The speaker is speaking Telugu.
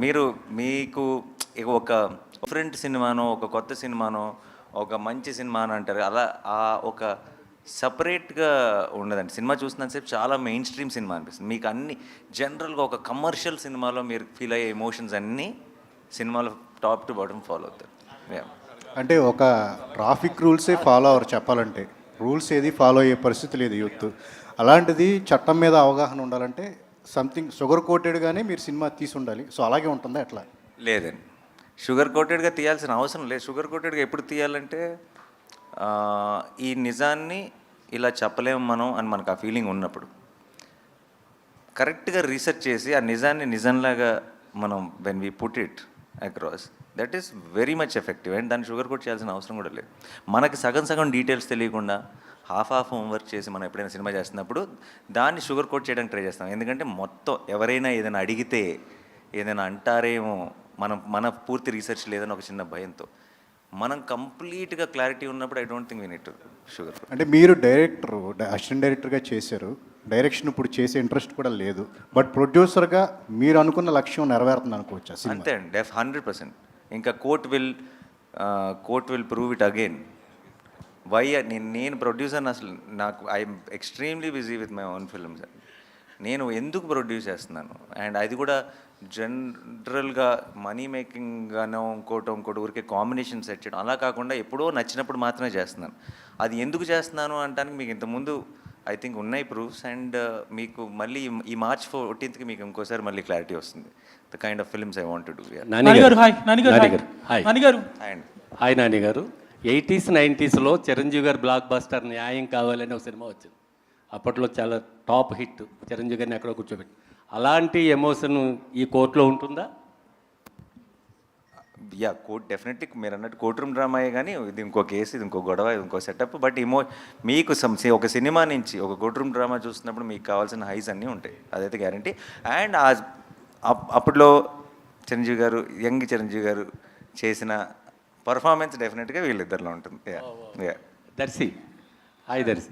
మీరు మీకు ఒక డిఫరెంట్ సినిమానో, ఒక కొత్త సినిమానో, ఒక మంచి సినిమానో అంటారు. అలా ఒక సెపరేట్‌గా ఉండదండి. సినిమా చూస్తున్నంత సేపు చాలా మెయిన్ స్ట్రీమ్ సినిమా అనిపిస్తుంది. మీకు అన్నీ జనరల్‌గా ఒక కమర్షియల్ సినిమాలో మీరు ఫీల్ అయ్యే ఎమోషన్స్ అన్నీ సినిమాలో టాప్ టు బాటమ్ ఫాలో అవుతారు. యాహ్! అంటే ఒక ట్రాఫిక్ రూల్సే ఫాలో అవ్వరు చెప్పాలంటే. రూల్స్ ఏది ఫాలో అయ్యే పరిస్థితి లేదు యూత్. అలాంటిది చట్టం మీద అవగాహన ఉండాలంటే సంథింగ్ షుగర్ కోటెడ్‌గానే మీరు సినిమా తీసుండాలి. సో, అలాగే ఉంటుందా ఎట్లా? లేదండి. షుగర్ కోటెడ్‌గా తీయాల్సిన అవసరం లేదు. షుగర్ కోటెడ్‌గా ఎప్పుడు తీయాలంటే ఈ నిజాన్ని ఇలా చెప్పలేము మనం అని మనకు ఆ ఫీలింగ్ ఉన్నప్పుడు. కరెక్ట్‌గా రీసెర్చ్ చేసి ఆ నిజాన్ని నిజంలాగా మనం when we put it across that is very much effective. And దాన్ని షుగర్ కోట్ చేయాల్సిన అవసరం కూడా లేదు. మనకి సగం సగం డీటెయిల్స్ తెలియకుండా హాఫ్ హోంవర్క్ చేసి మనం ఎప్పుడైనా సినిమా చేస్తున్నప్పుడు దాన్ని షుగర్ కోట్ చేయడానికి ట్రై చేస్తాం. ఎందుకంటే మొత్తం ఎవరైనా ఏదైనా అడిగితే ఏదైనా అంటారేమో, మన పూర్తి రీసెర్చ్ లేదని ఒక చిన్న భయంతో. మనం కంప్లీట్‌గా క్లారిటీ ఉన్నప్పుడు I don't think we need to sugar coat. అంటే మీరు డైరెక్టరు, అసిస్టెంట్ డైరెక్టర్‌గా చేశారు. డైరెక్షన్ ఇప్పుడు చేసే ఇంట్రెస్ట్ కూడా లేదు. బట్ ప్రొడ్యూసర్‌గా మీరు అనుకున్న లక్ష్యం నెరవేరుతుంది అనుకోవచ్చా సినిమా? అంతే అండి. 100%. ఇంకా court will prove it again. Why నేను ప్రొడ్యూసర్ని అసలు నాకు I'm extremely busy with my own films. నేను ఎందుకు ప్రొడ్యూస్ చేస్తున్నాను అండ్ అది కూడా జనరల్గా మనీ మేకింగ్గానో ఇంకోటి ఊరికే కాంబినేషన్ సెట్ చేయడం అలా కాకుండా ఎప్పుడో నచ్చినప్పుడు మాత్రమే చేస్తున్నాను. అది ఎందుకు చేస్తున్నాను అంటానికి మీకు ఇంతకుముందు ఐ థింక్ ఉన్నాయి ప్రూఫ్స్. అండ్ మీకు మళ్ళీ ఈ మార్చ్ 14th మీకు ఇంకోసారి మళ్ళీ క్లారిటీ వస్తుంది the kind of films I want to do. Nani గారు హాయ్. అండ్ హాయ్ నాని గారు. 80s 90sలో చిరంజీవి గారు బ్లాక్ బస్టర్ న్యాయం కావాలని ఒక సినిమా వచ్చింది. అప్పట్లో చాలా టాప్ హిట్. చిరంజీవి గారిని ఎక్కడో కూర్చోబెట్టి అలాంటి ఎమోషన్ ఈ కోర్టులో ఉంటుందా? యా, కోర్ట్ డెఫినెట్లీ మీరు అన్నట్టు కోర్ట్ రూమ్ డ్రామాయే, కానీ ఇది ఇంకో కేసు, ఇది ఇంకో గొడవ, ఇది ఇంకో సెటప్. బట్ మీకు ఒక సినిమా నుంచి ఒక కోర్ట్ రూమ్ డ్రామా చూస్తున్నప్పుడు మీకు కావాల్సిన హైస్ అన్నీ ఉంటాయి, అదైతే గ్యారంటీ. అండ్ అప్పట్లో యంగ్ చిరంజీవి గారు చేసిన పర్ఫార్మెన్స్ డెఫినెట్గా వీళ్ళిద్దరిలో ఉంటుంది. యా. దర్శి హాయ్ దర్శి.